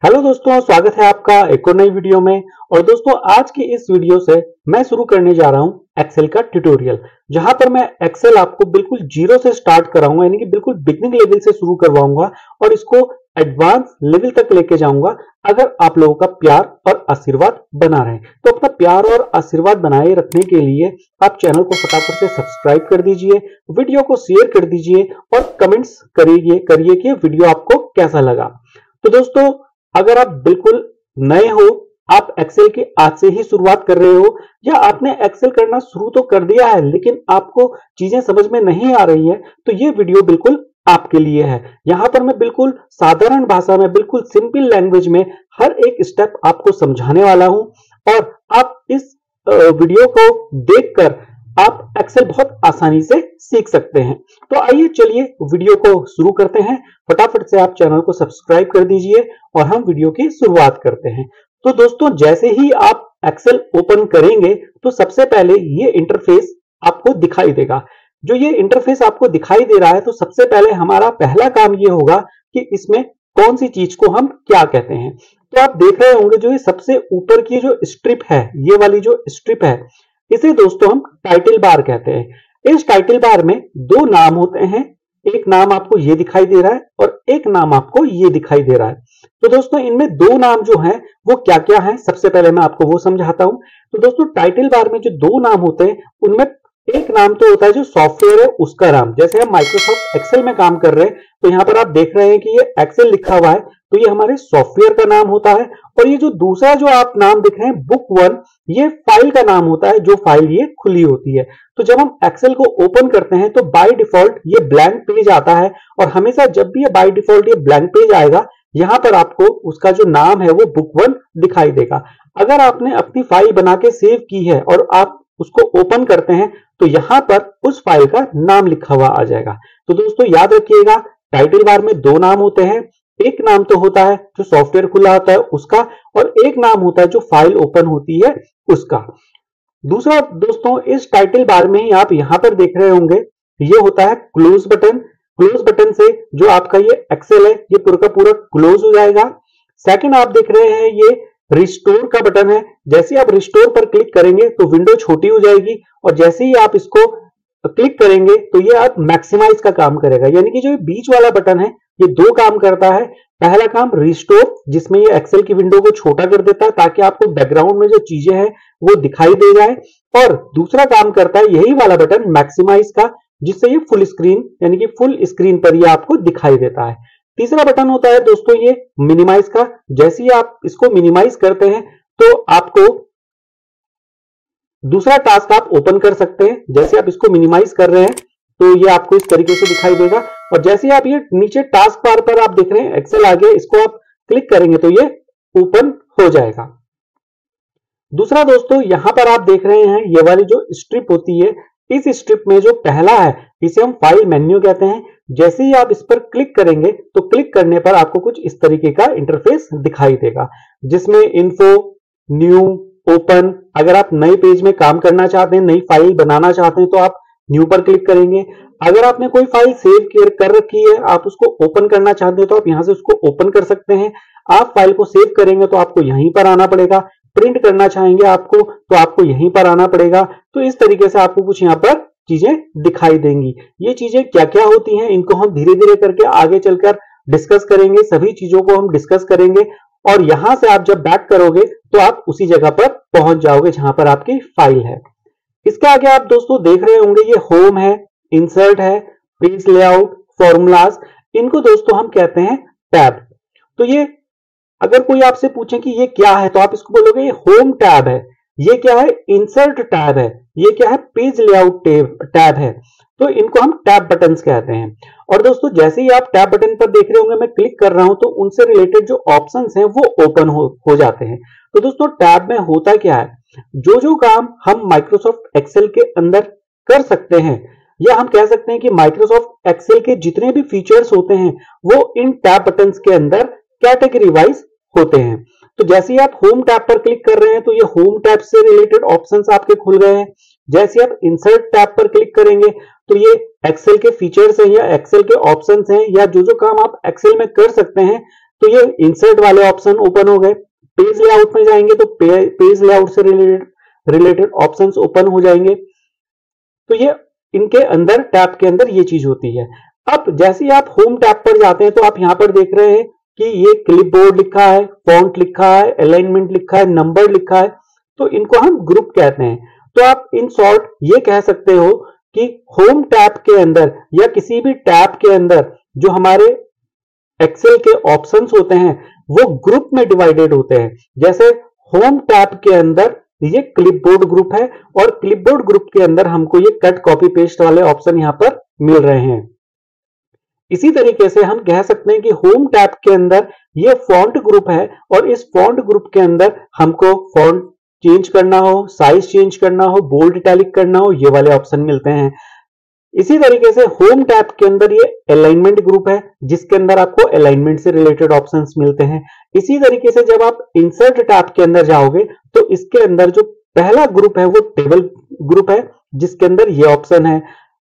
Hello दोस्तों, स्वागत है आपका एक और नई वीडियो में। और दोस्तों, आज की इस वीडियो से मैं शुरू करने जा रहा हूं एक्सेल का ट्यूटोरियल, जहां पर मैं एक्सेल आपको बिल्कुल जीरो से स्टार्ट कराऊंगा, यानी कि बिल्कुल बिगिनिंग लेवल से शुरू करवाऊंगा और इसको एडवांस लेवल तक लेके जाऊंगा, अगर आप लोगों का प्यार और आशीर्वाद बना रहे। तो अपना प्यार और आशीर्वाद बनाए रखने के लिए आप चैनल को फटाफट से सब्सक्राइब कर दीजिए, वीडियो को शेयर कर दीजिए और कमेंट्स करिए कि वीडियो आपको कैसा लगा। तो दोस्तों, अगर आप बिल्कुल नए हो, आप एक्सेल की आज से ही शुरुआत कर रहे हो, या आपने एक्सेल करना शुरू तो कर दिया है लेकिन आपको चीजें समझ में नहीं आ रही है, तो ये वीडियो बिल्कुल आपके लिए है। यहां पर मैं बिल्कुल साधारण भाषा में, बिल्कुल सिंपल लैंग्वेज में हर एक स्टेप आपको समझाने वाला हूं और आप इस वीडियो को देखकर आप एक्सेल बहुत आसानी से सीख सकते हैं। तो आइए चलिए वीडियो को शुरू करते हैं। फटाफट से आप चैनल को सब्सक्राइब कर दीजिए और हम वीडियो की शुरुआत करते हैं। तो दोस्तों, जैसे ही आप एक्सेल ओपन करेंगे तो सबसे पहले ये इंटरफेस आपको दिखाई देगा। जो ये इंटरफेस आपको दिखाई दे रहा है, तो सबसे पहले हमारा पहला काम ये होगा कि इसमें कौन सी चीज को हम क्या कहते हैं। तो आप देख रहे होंगे जो ये सबसे ऊपर की जो स्ट्रिप है, ये वाली जो स्ट्रिप है, इसे दोस्तों हम टाइटल बार कहते हैं। इस टाइटल बार में दो नाम होते हैं, एक नाम आपको ये दिखाई दे रहा है और एक नाम आपको ये दिखाई दे रहा है। तो दोस्तों, इनमें दो नाम जो हैं वो क्या क्या हैं, सबसे पहले मैं आपको वो समझाता हूं। तो दोस्तों, टाइटल बार में जो दो नाम होते हैं उनमें एक नाम तो होता है जो सॉफ्टवेयर है उसका नाम। जैसे हम माइक्रोसॉफ्ट एक्सेल में काम कर रहे हैं, तो यहां पर आप देख रहे हैं कि ये एक्सेल लिखा हुआ है, तो ये हमारे सॉफ्टवेयर का नाम होता है। और ये जो दूसरा जो आप नाम देख रहे हैं, बुक वन, ये फाइल का नाम होता है, जो फाइल ये खुली होती है। तो जब हम एक्सेल को ओपन करते हैं तो बाय डिफॉल्ट ये ब्लैंक पेज आता है, और हमेशा जब भी ये बाय डिफॉल्ट ये ब्लैंक पेज आएगा, यहां पर आपको उसका जो नाम है वो बुक वन दिखाई देगा। अगर आपने अपनी फाइल बना के सेव की है और आप उसको ओपन करते हैं, तो यहां पर उस फाइल का नाम लिखा हुआ आ जाएगा। तो दोस्तों, याद रखिएगा, टाइटल बार में दो नाम होते हैं। एक नाम तो होता है जो सॉफ्टवेयर खुला होता है उसका, और एक नाम होता है जो फाइल ओपन होती है उसका। दूसरा दोस्तों, इस टाइटल बार में ही आप यहां पर देख रहे होंगे, ये होता है क्लोज बटन। क्लोज बटन से जो आपका ये एक्सेल है, ये पूरा का पूरा क्लोज हो जाएगा। सेकंड आप देख रहे हैं, ये रिस्टोर का बटन है। जैसे आप रिस्टोर पर क्लिक करेंगे तो विंडो छोटी हो जाएगी, और जैसे ही आप इसको क्लिक करेंगे तो ये आप मैक्सिमाइज का काम करेगा। यानी कि जो बीच वाला बटन है ये दो काम करता है। पहला काम रिस्टोर, जिसमें ये एक्सेल की विंडो को छोटा कर देता है ताकि आपको बैकग्राउंड में जो चीजें हैं वो दिखाई दे जाए। और दूसरा काम करता है यही वाला बटन मैक्सिमाइज का, जिससे ये फुल स्क्रीन, यानी कि फुल स्क्रीन पर ये आपको दिखाई देता है। तीसरा बटन होता है दोस्तों ये मिनिमाइज का। जैसे ही आप इसको मिनिमाइज करते हैं तो आपको दूसरा टास्क आप ओपन कर सकते हैं। जैसे आप इसको मिनिमाइज कर रहे हैं तो ये आपको इस तरीके से दिखाई देगा, और जैसे ही आप ये नीचे टास्क बार पर आप देख रहे हैं एक्सेल आ गया, इसको आप क्लिक करेंगे तो ये ओपन हो जाएगा। दूसरा दोस्तों, यहां पर आप देख रहे हैं ये वाली जो स्ट्रिप होती है, इस स्ट्रिप में जो पहला है इसे हम फाइल मेन्यू कहते हैं। जैसे ही आप इस पर क्लिक करेंगे तो क्लिक करने पर आपको कुछ इस तरीके का इंटरफेस दिखाई देगा, जिसमें इन्फो, न्यू, ओपन। अगर आप नए पेज में काम करना चाहते हैं, नई फाइल बनाना चाहते हैं, तो आप न्यू पर क्लिक करेंगे। अगर आपने कोई फाइल सेव कर रखी है, आप उसको ओपन करना चाहते हैं, तो आप यहां से उसको ओपन कर सकते हैं। आप फाइल को सेव करेंगे तो आपको यहीं पर आना पड़ेगा। प्रिंट करना चाहेंगे आपको तो आपको यहीं पर आना पड़ेगा। तो इस तरीके से आपको कुछ यहां पर चीजें दिखाई देंगी। ये चीजें क्या क्या होती हैं, इनको हम धीरे धीरे करके आगे चलकर डिस्कस करेंगे। सभी चीजों को हम डिस्कस करेंगे, और यहां से आप जब बैक करोगे तो आप उसी जगह पर पहुंच जाओगे जहां पर आपकी फाइल है। इसके आगे आप दोस्तों देख रहे होंगे, ये होम है, इंसर्ट है, पेज लेआउट, फॉर्मूलाज। इनको दोस्तों हम कहते हैं टैब। तो ये अगर कोई आपसे पूछे कि ये क्या है, तो आप इसको बोलोगे ये होम टैब है, ये क्या है, इंसर्ट टैब है, ये क्या है, पेज लेआउट टैब है। तो इनको हम टैब बटन्स कहते हैं। और दोस्तों, जैसे ही आप टैब बटन पर देख रहे होंगे, मैं क्लिक कर रहा हूं तो उनसे रिलेटेड जो ऑप्शंस हैं वो ओपन हो जाते हैं। तो दोस्तों, टैब में होता क्या है, जो जो काम हम माइक्रोसॉफ्ट एक्सेल के अंदर कर सकते हैं, या हम कह सकते हैं कि माइक्रोसॉफ्ट एक्सेल के जितने भी फीचर्स होते हैं वो इन टैब बटन्स के अंदर कैटेगरी वाइज होते हैं। तो जैसे ही आप होम टैब पर क्लिक कर रहे हैं तो ये होम टैब से रिलेटेड ऑप्शंस आपके खुल गए हैं। जैसे आप इंसर्ट टैब पर क्लिक करेंगे तो ये एक्सेल के फीचर्स हैं, या एक्सेल के ऑप्शंस हैं, या जो जो काम आप एक्सेल में कर सकते हैं तो ये इंसर्ट वाले ऑप्शन ओपन हो गए। पेज लेआउट में जाएंगे तो पेज लेआउट से रिलेटेड ऑप्शंस ओपन हो जाएंगे। तो ये इनके अंदर टैब के अंदर ये चीज होती है। अब जैसे ही आप होम टैब पर जाते हैं तो आप यहां पर देख रहे हैं कि ये क्लिपबोर्ड लिखा है, फॉन्ट लिखा है, अलाइनमेंट लिखा है, नंबर लिखा है, तो इनको हम ग्रुप कहते हैं। तो आप इन शॉर्ट ये कह सकते हो कि होम टैब के अंदर या किसी भी टैब के अंदर जो हमारे एक्सेल के ऑप्शंस होते हैं वो ग्रुप में डिवाइडेड होते हैं। जैसे होम टैब के अंदर ये क्लिपबोर्ड ग्रुप है और क्लिपबोर्ड ग्रुप के अंदर हमको ये कट कॉपी पेस्ट वाले ऑप्शन यहां पर मिल रहे हैं। इसी तरीके से हम कह सकते हैं कि होम टैब के अंदर ये फॉन्ट ग्रुप है और इस फॉन्ट ग्रुप के अंदर हमको फॉन्ट चेंज करना हो, साइज चेंज करना हो, बोल्ड इटैलिक करना हो, ये वाले ऑप्शन मिलते हैं। इसी तरीके से होम टैब के अंदर ये अलाइनमेंट ग्रुप है जिसके अंदर आपको अलाइनमेंट से रिलेटेड ऑप्शंस मिलते हैं। इसी तरीके से जब आप इंसर्ट टैब के अंदर जाओगे तो इसके अंदर जो पहला ग्रुप है वो टेबल ग्रुप है जिसके अंदर ये ऑप्शन है।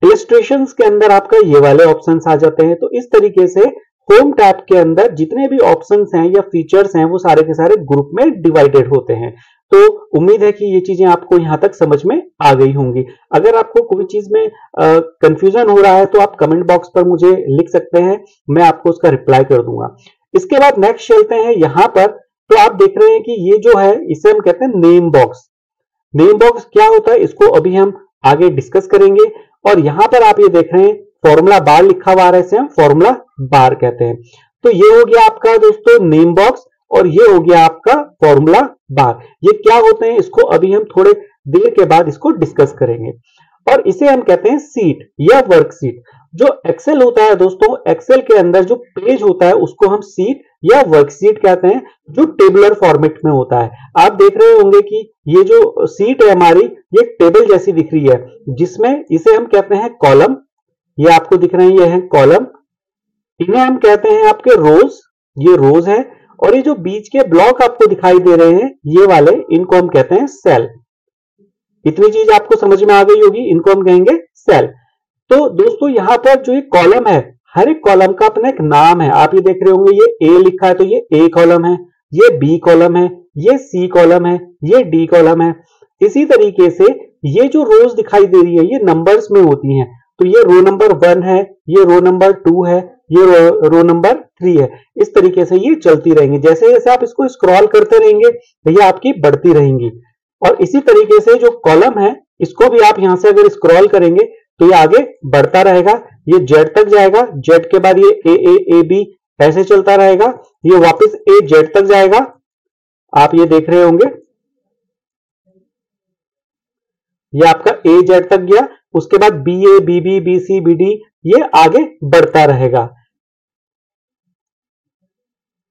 इलस्ट्रेशंस के अंदर आपका ये वाले ऑप्शंस आ जाते हैं। तो इस तरीके से होम टैब के अंदर जितने भी ऑप्शंस हैं या फीचर्स हैं वो सारे के सारे ग्रुप में डिवाइडेड होते हैं। तो उम्मीद है कि ये चीजें आपको यहां तक समझ में आ गई होंगी। अगर आपको कोई चीज में कंफ्यूजन हो रहा है तो आप कमेंट बॉक्स पर मुझे लिख सकते हैं, मैं आपको उसका रिप्लाई कर दूंगा। इसके बाद नेक्स्ट चलते हैं यहां पर। तो आप देख रहे हैं कि ये जो है इसे हम कहते हैं नेम बॉक्स। नेम बॉक्स क्या होता है इसको अभी हम आगे डिस्कस करेंगे। और यहां पर आप ये देख रहे हैं फॉर्मूला बार लिखा हुआ है, इसे हम फॉर्मूला बार कहते हैं। तो ये हो गया आपका दोस्तों नेम बॉक्स और ये हो गया आपका फॉर्मूला बार। ये क्या होते हैं इसको अभी हम थोड़े देर के बाद इसको डिस्कस करेंगे। और इसे हम कहते हैं सीट या वर्कशीट। जो एक्सेल होता है दोस्तों, एक्सेल के अंदर जो पेज होता है उसको हम सीट या वर्कशीट कहते हैं, जो टेबुलर फॉर्मेट में होता है। आप देख रहे होंगे कि ये जो सीट है हमारी ये टेबल जैसी दिख रही है, जिसमें इसे हम कहते हैं कॉलम। ये आपको दिख रहे हैं ये है कॉलम। इन्हें हम कहते हैं आपके रोज, ये रोज है। और ये जो बीच के ब्लॉक आपको दिखाई दे रहे हैं ये वाले, इनको हम कहते हैं सेल। इतनी चीज आपको समझ में आ गई होगी, इनको हम कहेंगे सेल। तो दोस्तों यहां पर जो ये कॉलम है, हर एक कॉलम का अपना एक नाम है। आप ये देख रहे होंगे ये ए लिखा है तो ये ए कॉलम है, ये बी कॉलम है, ये सी कॉलम है, ये डी कॉलम है। इसी तरीके से ये जो रोज दिखाई दे रही है ये नंबर्स में होती हैं। तो ये रो नंबर 1 है, ये रो नंबर 2 है, ये रो नंबर 3 है। इस तरीके से ये चलती रहेंगी। जैसे जैसे आप इसको स्क्रॉल करते रहेंगे ये आपकी बढ़ती रहेंगी। और इसी तरीके से जो कॉलम है इसको भी आप यहां से अगर स्क्रॉल करेंगे तो ये आगे बढ़ता रहेगा, ये जेड तक जाएगा, जेड के बाद ये ए बी ऐसे चलता रहेगा, ये वापस ए जेड तक जाएगा। आप ये देख रहे होंगे ये आपका ए जेड तक गया, उसके बाद B A B B B C B D ये आगे बढ़ता रहेगा।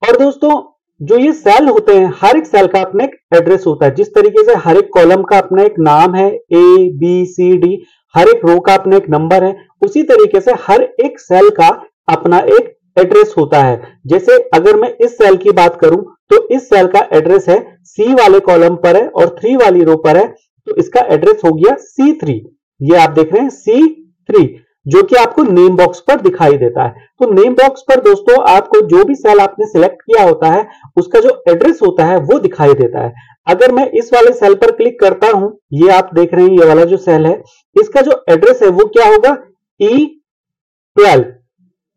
और दोस्तों जो ये सेल होते हैं हर एक सेल का अपना एक एड्रेस होता है। जिस तरीके से हर एक कॉलम का अपना एक नाम है, ए बी सी डी, हर एक रो का अपना एक नंबर है, उसी तरीके से हर एक सेल का अपना एक एड्रेस होता है। जैसे अगर मैं इस सेल की बात करूं तो इस सेल का एड्रेस है सी वाले कॉलम पर है और 3 वाली रो पर है, तो इसका एड्रेस हो गया C3। ये आप देख रहे हैं C3 जो कि आपको नेम बॉक्स पर दिखाई देता है। तो नेम बॉक्स पर दोस्तों आपको जो भी सेल आपने सिलेक्ट किया होता है उसका जो एड्रेस होता है वो दिखाई देता है। अगर मैं इस वाले सेल पर क्लिक करता हूं, ये आप देख रहे हैं ये वाला जो सेल है इसका जो एड्रेस है वो क्या होगा E12।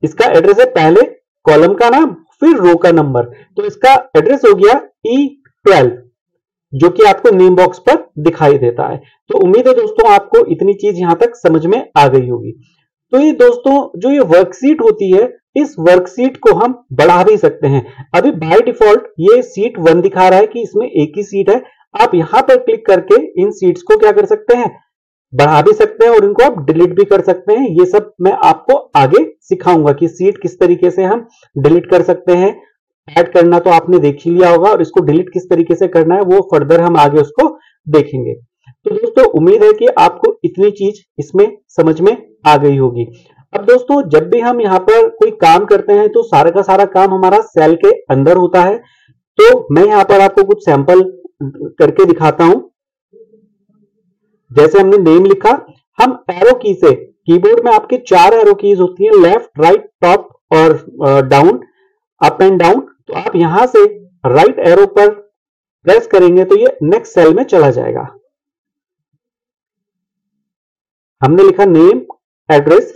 इसका एड्रेस है पहले कॉलम का नाम फिर रो का नंबर, तो इसका एड्रेस हो गया E12 जो कि आपको नेम बॉक्स पर दिखाई देता है। तो उम्मीद है दोस्तों आपको इतनी चीज यहां तक समझ में आ गई होगी। तो ये दोस्तों जो ये वर्कशीट होती है इस वर्कशीट को हम बढ़ा भी सकते हैं। अभी बाय डिफॉल्ट ये सीट 1 दिखा रहा है कि इसमें एक ही सीट है। आप यहां पर क्लिक करके इन सीट्स को क्या कर सकते हैं, बढ़ा भी सकते हैं और इनको आप डिलीट भी कर सकते हैं। ये सब मैं आपको आगे सिखाऊंगा कि सीट किस तरीके से हम डिलीट कर सकते हैं। ऐड करना तो आपने देख ही लिया होगा और इसको डिलीट किस तरीके से करना है वो फर्दर हम आगे उसको देखेंगे। तो दोस्तों उम्मीद है कि आपको इतनी चीज इसमें समझ में आ गई होगी। अब दोस्तों जब भी हम यहाँ पर कोई काम करते हैं तो सारा का सारा काम हमारा सेल के अंदर होता है। तो मैं यहाँ पर आपको कुछ सैंपल करके दिखाता हूं। जैसे हमने नेम लिखा, हम एरो की से, कीबोर्ड में आपके 4 एरो कीज होती हैं, लेफ्ट राइट टॉप और डाउन। अप एंड डाउन, तो आप यहां से राइट एरो पर प्रेस करेंगे तो ये नेक्स्ट सेल में चला जाएगा। हमने लिखा नेम, एड्रेस,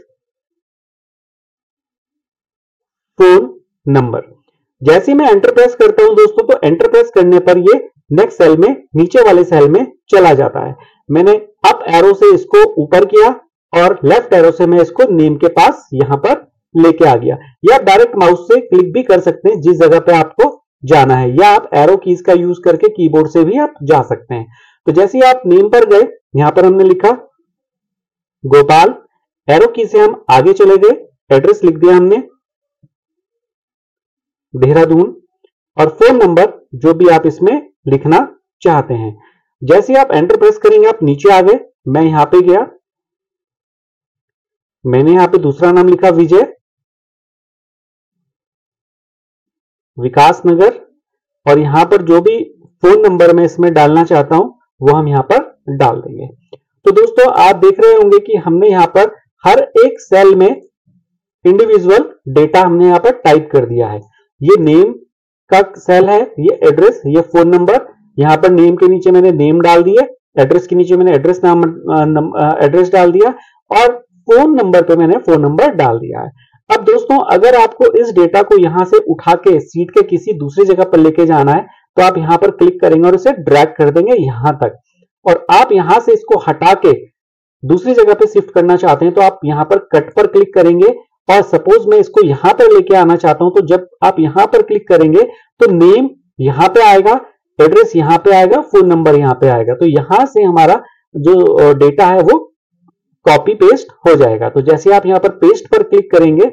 फोन नंबर। जैसे मैं एंटर प्रेस करता हूं दोस्तों, तो एंटर प्रेस करने पर ये नेक्स्ट सेल में, नीचे वाले सेल में चला जाता है। मैंने अप एरो से इसको ऊपर किया और लेफ्ट एरो से मैं इसको नेम के पास यहां पर लेके आ गया। या डायरेक्ट माउस से क्लिक भी कर सकते हैं जिस जगह पे आपको जाना है, या आप एरो कीज का यूज करके कीबोर्ड से भी आप जा सकते हैं। तो जैसे ही आप नेम पर गए, यहां पर हमने लिखा गोपाल, एरो की से हम आगे चले गए, एड्रेस लिख दिया हमने देहरादून, और फोन नंबर जो भी आप इसमें लिखना चाहते हैं। जैसे आप एंटर प्रेस करेंगे आप नीचे आ गए। मैं यहां पे गया, मैंने यहां पे दूसरा नाम लिखा विजय, विकास नगर, और यहां पर जो भी फोन नंबर मैं इसमें डालना चाहता हूं वो हम यहां पर डाल देंगे। तो दोस्तों आप देख रहे होंगे कि हमने यहां पर हर एक सेल में इंडिविजुअल डेटा हमने यहां पर टाइप कर दिया है। ये नेम का सेल है, ये एड्रेस, ये फोन नंबर। यहां पर नेम के नीचे मैंने नेम डाल दिए, एड्रेस के नीचे मैंने एड्रेस एड्रेस डाल दिया, और फोन नंबर पे मैंने फोन नंबर डाल दिया है। अब दोस्तों अगर आपको इस डेटा को यहां से उठा के सीट के किसी दूसरी जगह पर लेके जाना है, तो आप यहां पर क्लिक करेंगे और इसे ड्रैग कर देंगे यहां तक, और आप यहां से इसको हटा के दूसरी जगह पे शिफ्ट करना चाहते हैं तो आप यहां पर कट पर क्लिक करेंगे। और सपोज मैं इसको यहां पर लेके आना चाहता हूं, तो जब आप यहां पर क्लिक करेंगे तो नेम यहां पे आएगा, एड्रेस यहां पे आएगा, फोन नंबर यहां पे आएगा। तो यहां से हमारा जो डेटा है वो कॉपी पेस्ट हो जाएगा। तो जैसे आप यहां पर पेस्ट पर क्लिक करेंगे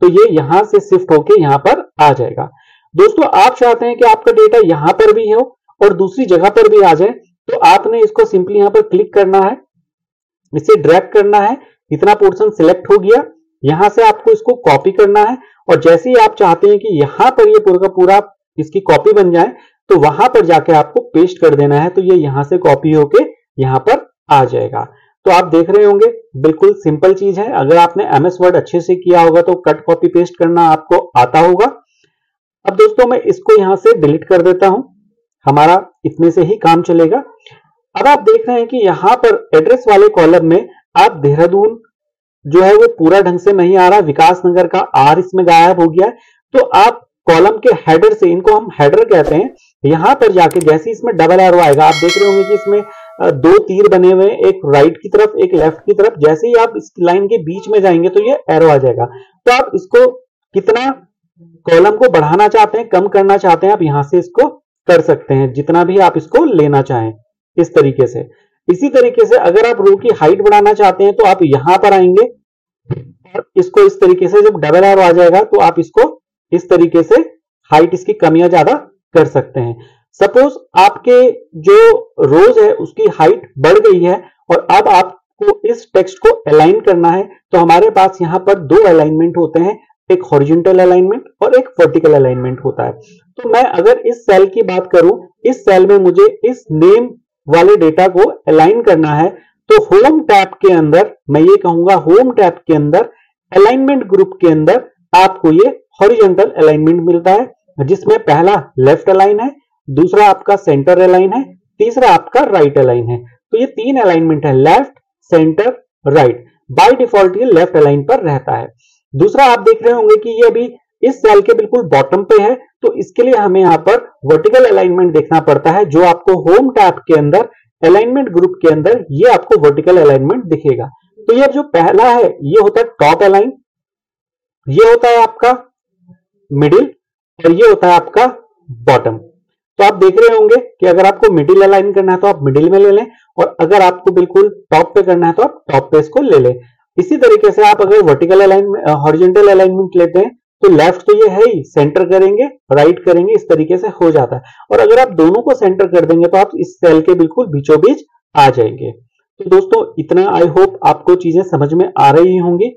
तो ये यहां से शिफ्ट होके यहां पर आ जाएगा। दोस्तों आप चाहते हैं कि आपका डेटा यहां पर भी हो और दूसरी जगह पर भी आ जाए, तो आपने इसको सिंपली यहां पर क्लिक करना है, इसे ड्रैग करना है, इतना पोर्शन सिलेक्ट हो गया। यहां से आपको इसको कॉपी करना है, और जैसे ही आप चाहते हैं कि यहां पर ये पूरा का पूरा इसकी कॉपी बन जाए, तो वहां पर जाके आपको पेस्ट कर देना है, तो ये यहां से कॉपी होके यहां पर आ जाएगा। तो आप देख रहे होंगे बिल्कुल सिंपल चीज है। अगर आपने एमएस वर्ड अच्छे से किया होगा तो कट कॉपी पेस्ट करना आपको आता होगा। अब दोस्तों मैं इसको यहां से डिलीट कर देता हूं, हमारा इतने से ही काम चलेगा। अब आप देख रहे हैं कि यहां पर एड्रेस वाले कॉलम में आप देहरादून जो है वो पूरा ढंग से नहीं आ रहा, विकास नगर का आर इसमें गायब हो गया है। तो आप कॉलम के हेडर से, इनको हम हेडर कहते हैं, यहां पर जाके जैसे इसमें डबल एरो आएगा, आप देख रहे होंगे कि इसमें दो तीर बने हुए, एक राइट की तरफ एक लेफ्ट की तरफ। जैसे ही आप इस लाइन के बीच में जाएंगे तो ये एरो आ जाएगा। तो आप इसको कितना कॉलम को बढ़ाना चाहते हैं, कम करना चाहते हैं, आप यहां से इसको कर सकते हैं, जितना भी आप इसको लेना चाहें इस तरीके से। इसी तरीके से अगर आप रो की हाइट बढ़ाना चाहते हैं तो आप यहां पर आएंगे और इसको इस तरीके से, जब डबल एरो आ जाएगा तो आप इसको इस तरीके से हाइट इसकी कम या ज्यादा कर सकते हैं। सपोज आपके जो रोज है उसकी हाइट बढ़ गई है और अब आपको इस टेक्स्ट को अलाइन करना है, तो हमारे पास यहां पर दो अलाइनमेंट होते हैं, एक हॉरिजॉन्टल अलाइनमेंट और एक वर्टिकल अलाइनमेंट होता है। तो मैं अगर इस सेल की बात करूं, इस सेल में मुझे इस नेम वाले डेटा को अलाइन करना है, तो होम टैब के अंदर, मैं ये कहूंगा होम टैब के अंदर अलाइनमेंट ग्रुप के अंदर आपको ये हॉरिजॉन्टल अलाइनमेंट मिलता है, जिसमें पहला लेफ्ट अलाइन है, दूसरा आपका सेंटर अलाइन है, तीसरा आपका राइट अलाइन है। तो ये तीन अलाइनमेंट है, left, centre, right. By default ये लेफ्ट अलाइन पर रहता है। दूसरा आप देख रहे होंगे कि ये अभी इस सेल के बिल्कुल बॉटम पे है, तो इसके लिए हमें यहां पर वर्टिकल अलाइनमेंट देखना पड़ता है, जो आपको होम टैब के अंदर अलाइनमेंट ग्रुप के अंदर ये आपको वर्टिकल अलाइनमेंट दिखेगा। तो ये जो पहला है ये होता है टॉप अलाइन, ये होता है आपका मिडिल, और ये होता है आपका बॉटम। तो आप देख रहे होंगे कि अगर आपको मिडिल अलाइन करना है तो आप मिडिल में ले लें, और अगर आपको बिल्कुल टॉप पे करना है तो आप टॉप पे इसको ले लें। इसी तरीके से आप अगर वर्टिकल अलाइनमेंट, हॉरिजॉन्टल अलाइनमेंट लेते हैं तो लेफ्ट तो ये है ही, सेंटर करेंगे, राइट करेंगे, इस तरीके से हो जाता है। और अगर आप दोनों को सेंटर कर देंगे तो आप इस सेल के बिल्कुल बीचों बीच आ जाएंगे। तो दोस्तों इतना आई होप आपको चीजें समझ में आ रही होंगी।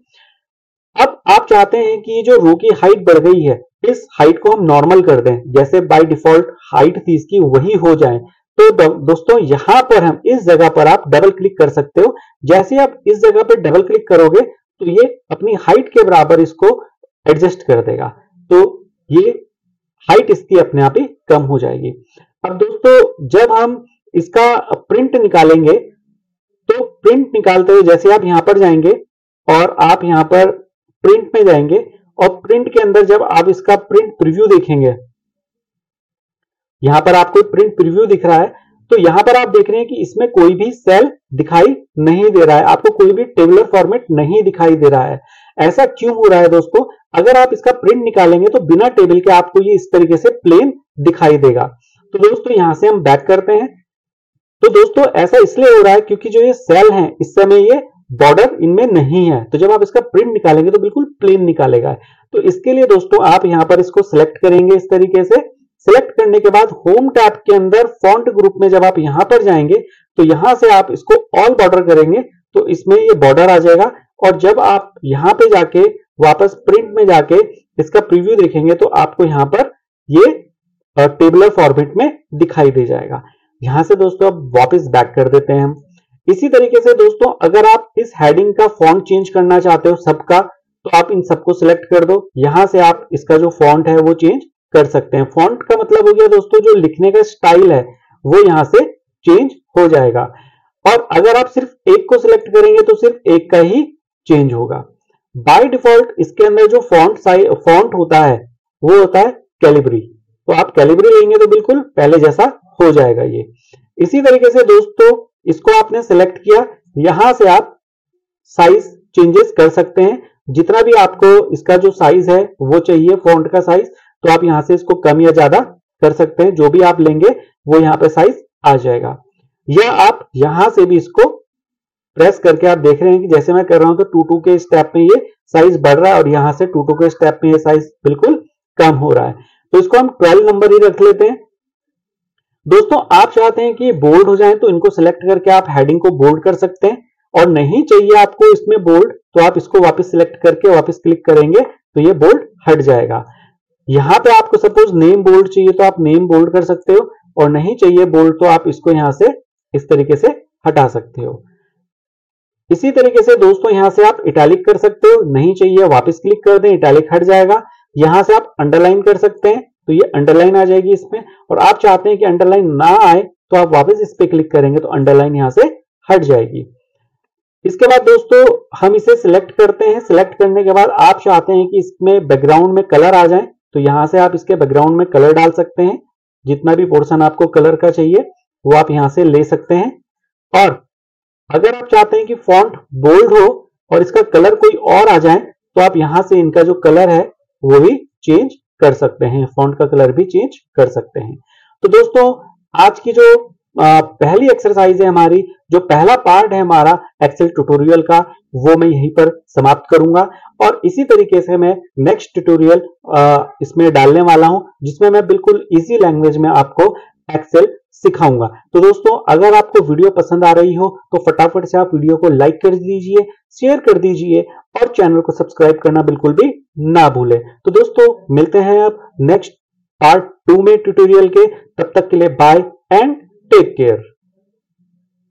अब आप चाहते हैं कि ये जो रो की हाइट बढ़ गई है, इस हाइट को हम नॉर्मल कर दें, जैसे बाय डिफॉल्ट हाइट थी इसकी वही हो जाए। तो दोस्तों यहां पर हम इस जगह पर आप डबल क्लिक कर सकते हो। जैसे आप इस जगह पर डबल क्लिक करोगे तो ये अपनी हाइट के बराबर इसको एडजस्ट कर देगा। तो ये हाइट इसकी अपने आप ही कम हो जाएगी। अब दोस्तों जब हम इसका प्रिंट निकालेंगे तो प्रिंट निकालते हुए जैसे आप यहां पर जाएंगे और आप यहां पर प्रिंट में जाएंगे और प्रिंट के अंदर जब आप इसका प्रिंट प्रीव्यू देखेंगे, यहां पर आपको प्रिंट प्रीव्यू दिख रहा है, तो यहां पर आप देख रहे हैं कि इसमें कोई भी सेल दिखाई नहीं दे रहा है, आपको कोई भी टेबुलर फॉर्मेट नहीं दिखाई दे रहा है। ऐसा क्यों हो रहा है दोस्तों? अगर आप इसका प्रिंट निकालेंगे तो बिना टेबल के आपको ये इस तरीके से प्लेन दिखाई देगा। तो दोस्तों यहां से हम बैक करते हैं। तो दोस्तों ऐसा इसलिए हो रहा है क्योंकि जो ये सेल हैं इस समय ये बॉर्डर इनमें नहीं है, तो जब आप इसका प्रिंट निकालेंगे तो बिल्कुल प्लेन निकालेगा। तो इसके लिए दोस्तों आप यहां पर इसको सिलेक्ट करेंगे इस तरीके से। सिलेक्ट करने के बाद होम टैब के अंदर फॉन्ट ग्रुप में जब आप यहां पर जाएंगे तो यहां से आप इसको ऑल बॉर्डर करेंगे तो इसमें ये बॉर्डर आ जाएगा। और जब आप यहां पे जाके वापस प्रिंट में जाके इसका प्रीव्यू देखेंगे तो आपको यहां पर ये टेबुलर फॉर्मेट में दिखाई दे जाएगा। यहां से दोस्तों अब वापस बैक कर देते हैं हम। इसी तरीके से दोस्तों अगर आप इस हेडिंग का फॉन्ट चेंज करना चाहते हो सबका, तो आप इन सबको सिलेक्ट कर दो। यहां से आप इसका जो फॉन्ट है वो चेंज कर सकते हैं। फॉन्ट का मतलब हो गया दोस्तों जो लिखने का स्टाइल है वो यहां से चेंज हो जाएगा। और अगर आप सिर्फ एक को सिलेक्ट करेंगे तो सिर्फ एक का ही चेंज होगा। बाय डिफॉल्ट इसके अंदर जो फॉन्ट होता है वो होता है कैलिब्री, तो आप कैलिब्री लेंगे तो बिल्कुल पहले जैसा हो जाएगा ये। इसी तरीके से दोस्तों इसको आपने सिलेक्ट किया, यहां से आप साइज चेंजेस कर सकते हैं। जितना भी आपको इसका जो साइज है वो चाहिए फॉन्ट का साइज, तो आप यहां से इसको कम या ज्यादा कर सकते हैं। जो भी आप लेंगे वो यहां पे साइज आ जाएगा। या आप यहां से भी इसको प्रेस करके आप देख रहे हैं कि जैसे मैं कर रहा हूं तो 2-2 के स्टेप में ये साइज बढ़ रहा है और यहां से 2-2 के स्टेप में ये साइज बिल्कुल कम हो रहा है। तो इसको हम 12 नंबर ही रख लेते हैं। दोस्तों आप चाहते हैं कि ये बोल्ड हो जाए तो इनको सिलेक्ट करके आप हेडिंग को बोल्ड कर सकते हैं, और नहीं चाहिए आपको इसमें बोल्ड तो आप इसको वापस सिलेक्ट करके वापस क्लिक करेंगे तो ये बोल्ड हट जाएगा। यहां पे आपको सपोज नेम बोल्ड चाहिए तो आप नेम बोल्ड कर सकते हो, और नहीं चाहिए बोल्ड तो आप इसको यहां से इस तरीके से हटा सकते हो। इसी तरीके से दोस्तों यहां से आप इटैलिक कर सकते हो, नहीं चाहिए वापस क्लिक कर दें, इटैलिक हट जाएगा। यहां से आप अंडरलाइन कर सकते हैं तो ये अंडरलाइन आ जाएगी इसमें, और आप चाहते हैं कि अंडरलाइन ना आए तो आप वापस इस पे क्लिक करेंगे तो अंडरलाइन यहां से हट जाएगी। इसके बाद दोस्तों हम इसे सिलेक्ट करते हैं। सिलेक्ट करने के बाद आप चाहते हैं कि इसमें बैकग्राउंड में कलर आ जाए तो यहां से आप इसके बैकग्राउंड में कलर डाल सकते हैं। जितना भी पोर्शन आपको कलर का चाहिए वो आप यहां से ले सकते हैं। और अगर आप चाहते हैं कि फॉन्ट बोल्ड हो और इसका कलर कोई और आ जाए तो आप यहां से इनका जो कलर है वो भी चेंज कर सकते हैं, फॉन्ट का कलर भी चेंज कर सकते हैं। तो दोस्तों आज की जो पहली एक्सरसाइज है हमारी, जो पहला पार्ट है हमारा एक्सेल ट्यूटोरियल का, वो मैं यहीं पर समाप्त करूंगा। और इसी तरीके से मैं नेक्स्ट ट्यूटोरियल इसमें डालने वाला हूं जिसमें मैं बिल्कुल इजी लैंग्वेज में आपको एक्सेल सिखाऊंगा। तो दोस्तों अगर आपको वीडियो पसंद आ रही हो तो फटाफट से आप वीडियो को लाइक कर दीजिए, शेयर कर दीजिए और चैनल को सब्सक्राइब करना बिल्कुल भी ना भूलें। तो दोस्तों मिलते हैं अब नेक्स्ट पार्ट 2 में ट्यूटोरियल के, तब तक के लिए बाय एंड टेक केयर।